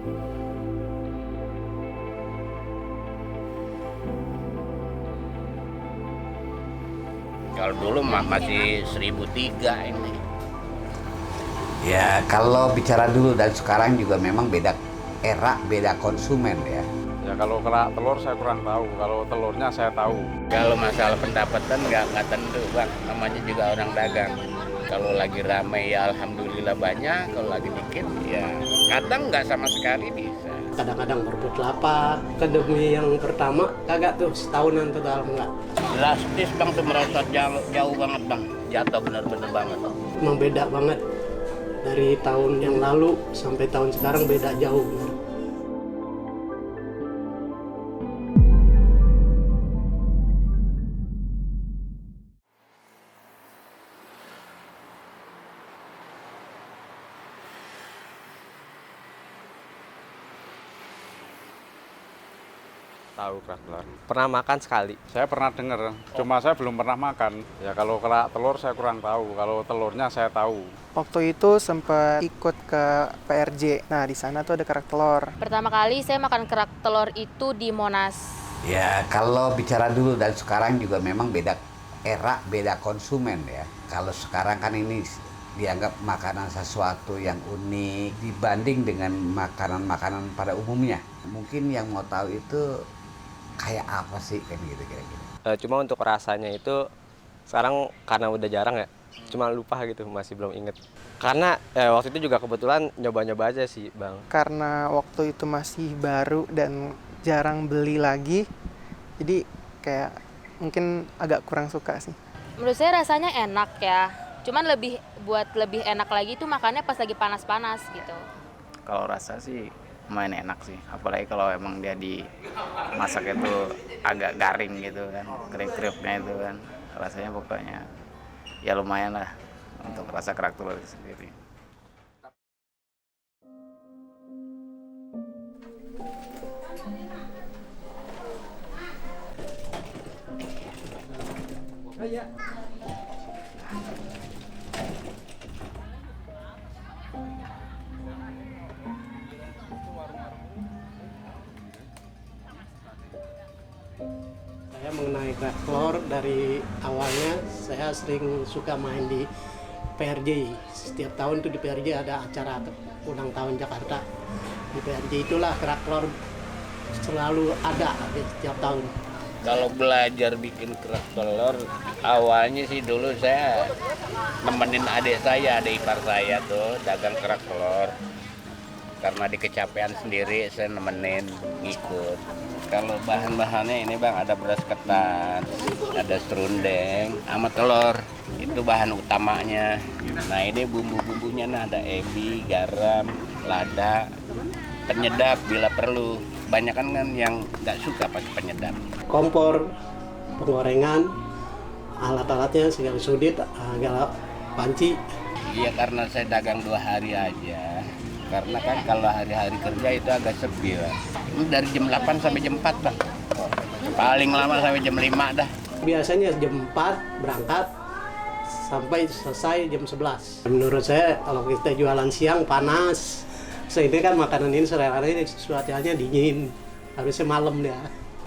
Kalau dulu masih 1.003 ini. Ya, kalau bicara dulu dan sekarang juga memang beda era, beda konsumen ya. Ya kalau kerak telur saya kurang tahu, kalau telurnya saya tahu. Kalau masalah pendapatan nggak tentu bang, namanya juga orang dagang. Kalau lagi ramai ya alhamdulillah banyak, kalau lagi dikit ya kadang nggak sama sekali bisa. Kadang-kadang berebut lapak, kedemi yang pertama kagak tuh setahunan total enggak. Drastis bang tuh merosot jauh banget bang, jatuh bener-bener banget. Memang beda banget dari tahun yang lalu sampai tahun sekarang beda jauh. Tahu kerak telur. Pernah makan sekali. Saya pernah dengar, cuma saya belum pernah makan. Ya kalau kerak telur saya kurang tahu, kalau telurnya saya tahu. Waktu itu sempat ikut ke PRJ. Nah, di sana tuh ada kerak telur. Pertama kali saya makan kerak telur itu di Monas. Ya, kalau bicara dulu dan sekarang juga memang beda era, beda konsumen ya. Kalau sekarang kan ini dianggap makanan sesuatu yang unik dibanding dengan makanan-makanan pada umumnya. Mungkin yang mau tahu itu kayak apa sih kan gitu kira-kira. Cuma untuk rasanya itu sekarang karena udah jarang ya, cuma lupa gitu, masih belum inget. Karena waktu itu juga kebetulan nyoba-nyoba aja sih bang. Karena waktu itu masih baru dan jarang beli lagi, jadi kayak mungkin agak kurang suka sih. Menurut saya rasanya enak ya, cuman buat lebih enak lagi tuh makannya pas lagi panas-panas gitu. Kalau rasa sih lumayan enak sih, apalagi kalau emang dia dimasak itu agak garing gitu kan, kriuk-kriuknya itu kan, rasanya pokoknya ya lumayan lah untuk rasa kerak telur itu sendiri. Saya mengenai kerak telur dari awalnya saya sering suka main di PRJ. Setiap tahun tuh di PRJ ada acara ulang tahun Jakarta. Di PRJ itulah kerak telur selalu ada setiap tahun. Kalau belajar bikin kerak telur, awalnya sih dulu saya nemenin adik ipar saya tuh dagang kerak telur. Karena di kecapean sendiri saya nemenin, ngikut. Kalau bahan-bahannya ini bang, ada beras ketan, ada serundeng, sama telur. Itu bahan utamanya. Nah ini bumbu-bumbunya, nah ada ebi, garam, lada, penyedap bila perlu. Banyak kan yang nggak suka pakai penyedap. Kompor, penggorengan, alat-alatnya segala sudit, segala panci. Iya karena saya dagang 2 hari aja. Karena kan kalau hari-hari kerja itu agak sepi lah. Ini dari jam 8 sampai jam 4 bang. Paling lama sampai jam 5 dah. Biasanya jam 4 berangkat sampai selesai jam 11. Menurut saya kalau kita jualan siang panas. Ini kan makanan ini sehari-hari cuacanya dingin. Harusnya malam ya.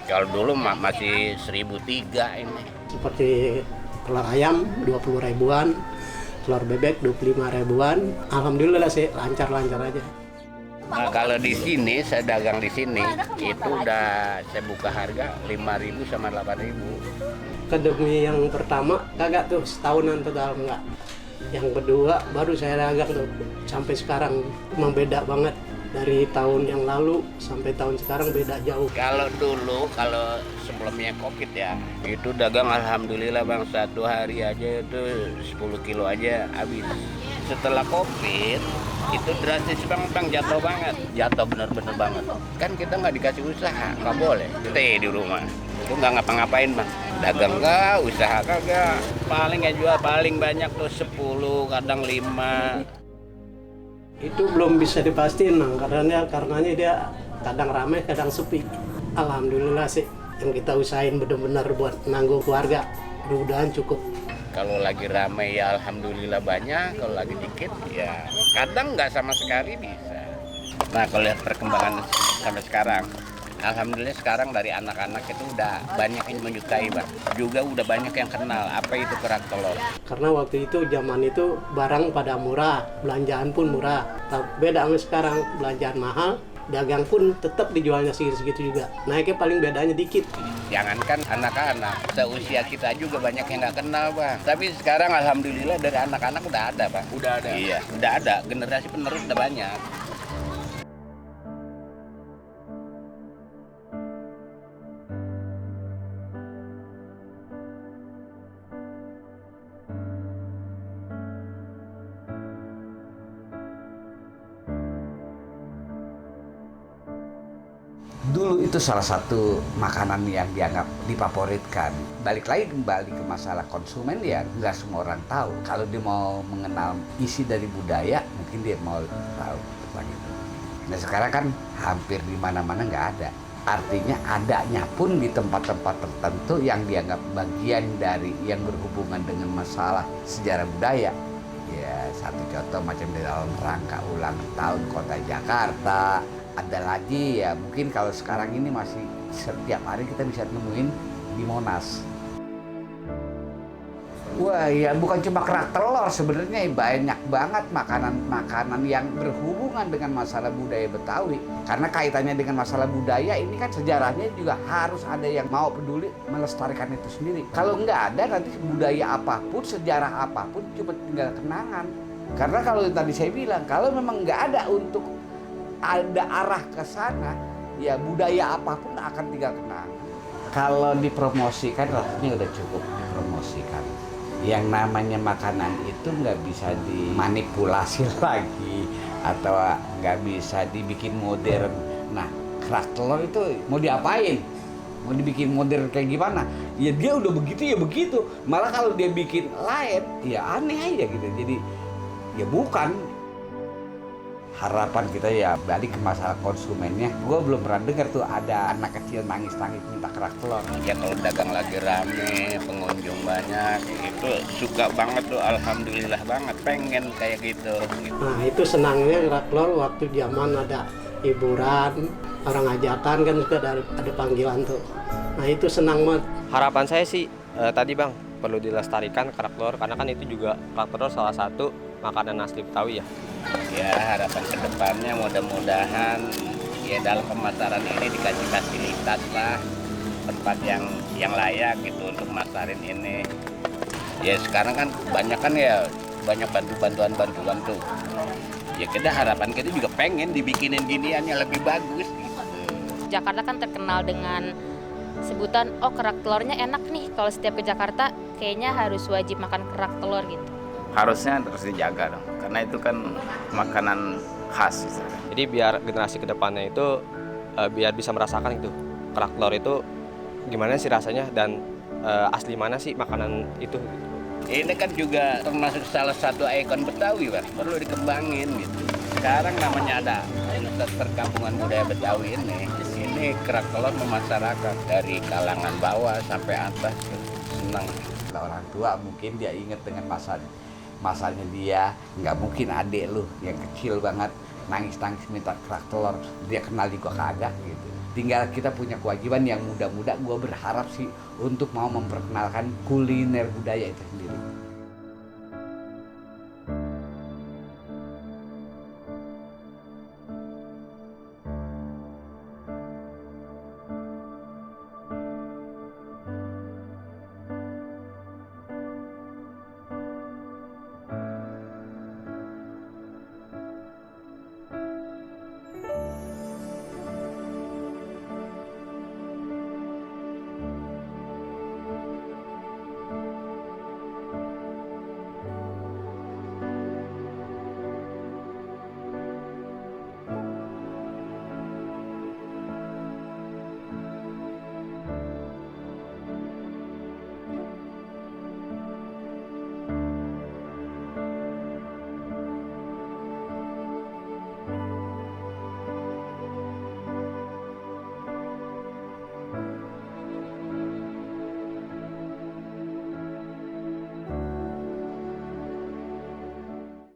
Kalau dulu masih 1.003 ini. Seperti telur ayam 20 ribuan, telur bebek 25 ribuan. Alhamdulillah sih lancar-lancar aja. Nah kalau di sini, saya dagang di sini, itu udah saya buka harga 5.000 sama 8.000. Kedemi yang pertama kagak tuh setahunan total enggak. Yang kedua baru saya dagang tuh sampai sekarang. Memang beda banget dari tahun yang lalu sampai tahun sekarang beda jauh. Kalau dulu, kalau sebelumnya COVID ya, itu dagang alhamdulillah bang, 1 hari aja itu 10 kilo aja habis. Setelah COVID, itu drastis bang jatuh banget, jatuh bener-bener banget. Kan kita nggak dikasih usaha, nggak boleh, stay di rumah. Itu nggak ngapa-ngapain bang, dagang nggak, usaha kagak. Paling ya jual paling banyak tuh 10, kadang 5. Itu belum bisa dipastiin bang, karenanya dia kadang ramai kadang sepi. Alhamdulillah sih yang kita usahain benar-benar buat nanggung keluarga, mudah-mudahan cukup. Kalau lagi ramai ya alhamdulillah banyak, kalau lagi dikit ya kadang nggak sama sekali bisa. Nah, kalau lihat perkembangan sampai sekarang, alhamdulillah sekarang dari anak-anak itu udah banyak yang menyukai, Bang. Juga udah banyak yang kenal apa itu kerak telur. Karena waktu itu zaman itu barang pada murah, belanjaan pun murah. Beda sama sekarang, belanjaan mahal, dagang pun tetap dijualnya segitu juga. Naiknya paling bedanya dikit. Jangankan anak-anak, seusia kita juga banyak yang nggak kenal, Bang. Tapi sekarang alhamdulillah dari anak-anak udah ada, Bang. Udah ada? Iya, udah ada. Generasi penerus udah banyak. Dulu itu salah satu makanan yang dianggap difavoritkan. Balik lagi kembali ke masalah konsumen ya nggak semua orang tahu. Kalau dia mau mengenal isi dari budaya, mungkin dia mau tahu tentang itu. Nah sekarang kan hampir di mana-mana nggak ada. Artinya adanya pun di tempat-tempat tertentu yang dianggap bagian dari yang berhubungan dengan masalah sejarah budaya. Ya satu contoh macam di dalam rangka ulang tahun Kota Jakarta. Ada lagi ya mungkin kalau sekarang ini masih setiap hari kita bisa nemuin di Monas. Wah ya bukan cuma kerak telur sebenarnya banyak banget makanan-makanan yang berhubungan dengan masalah budaya Betawi. Karena kaitannya dengan masalah budaya ini kan sejarahnya juga harus ada yang mau peduli melestarikan itu sendiri. Kalau nggak ada nanti budaya apapun, sejarah apapun cuma tinggal kenangan. Karena kalau tadi saya bilang kalau memang nggak ada untuk ada arah ke sana, ya budaya apapun akan tinggal kenangan. Kalau dipromosikan rasanya udah cukup dipromosikan. Yang namanya makanan itu nggak bisa dimanipulasi lagi atau nggak bisa dibikin modern. Nah, kerak telur itu mau diapain? Mau dibikin modern kayak gimana? Ya dia udah begitu ya begitu. Malah kalau dia bikin lain, ya aneh aja gitu. Jadi ya bukan. Harapan kita ya balik ke masalah konsumennya. Gue belum pernah dengar tuh ada anak kecil nangis-nangis minta kerak telur. Ya kalau dagang lagi rame, pengunjung banyak, itu suka banget tuh, alhamdulillah banget, pengen kayak gitu. Nah itu senangnya kerak telur waktu zaman ada hiburan, orang ajakan kan juga ada panggilan tuh. Nah itu senang banget. Harapan saya sih tadi Bang, perlu dilestarikan kerak telur karena kan itu juga kerak telur salah satu makanan asli Betawi ya. Ya harapan kedepannya mudah-mudahan ya dalam pemasaran ini dikasih fasilitas lah, tempat yang layak gitu untuk masarin ini. Ya sekarang kan banyak bantuan tuh. Ya kita harapan kita juga pengen dibikinin giniannya lebih bagus gitu. Jakarta kan terkenal dengan sebutan kerak telurnya enak nih. Kalau setiap ke Jakarta kayaknya harus wajib makan kerak telur gitu. Harusnya terus dijaga dong, karena itu kan makanan khas. Jadi biar generasi kedepannya itu biar bisa merasakan itu kerak telur itu gimana sih rasanya dan asli mana sih makanan itu. Ini kan juga termasuk salah satu ikon Betawi, Pak. Perlu dikembangin gitu. Sekarang namanya ada Pusat Perkampungan Budaya Betawi ini kerak telur memasyarakat dari kalangan bawah sampai atas senang. Orang tua mungkin dia ingat dengan masanya dia, nggak mungkin adik lu yang kecil banget nangis-nangis minta kerak telur, dia kenal juga kagak gitu. Tinggal kita punya kewajiban yang muda-muda, gue berharap sih untuk mau memperkenalkan kuliner budaya itu sendiri.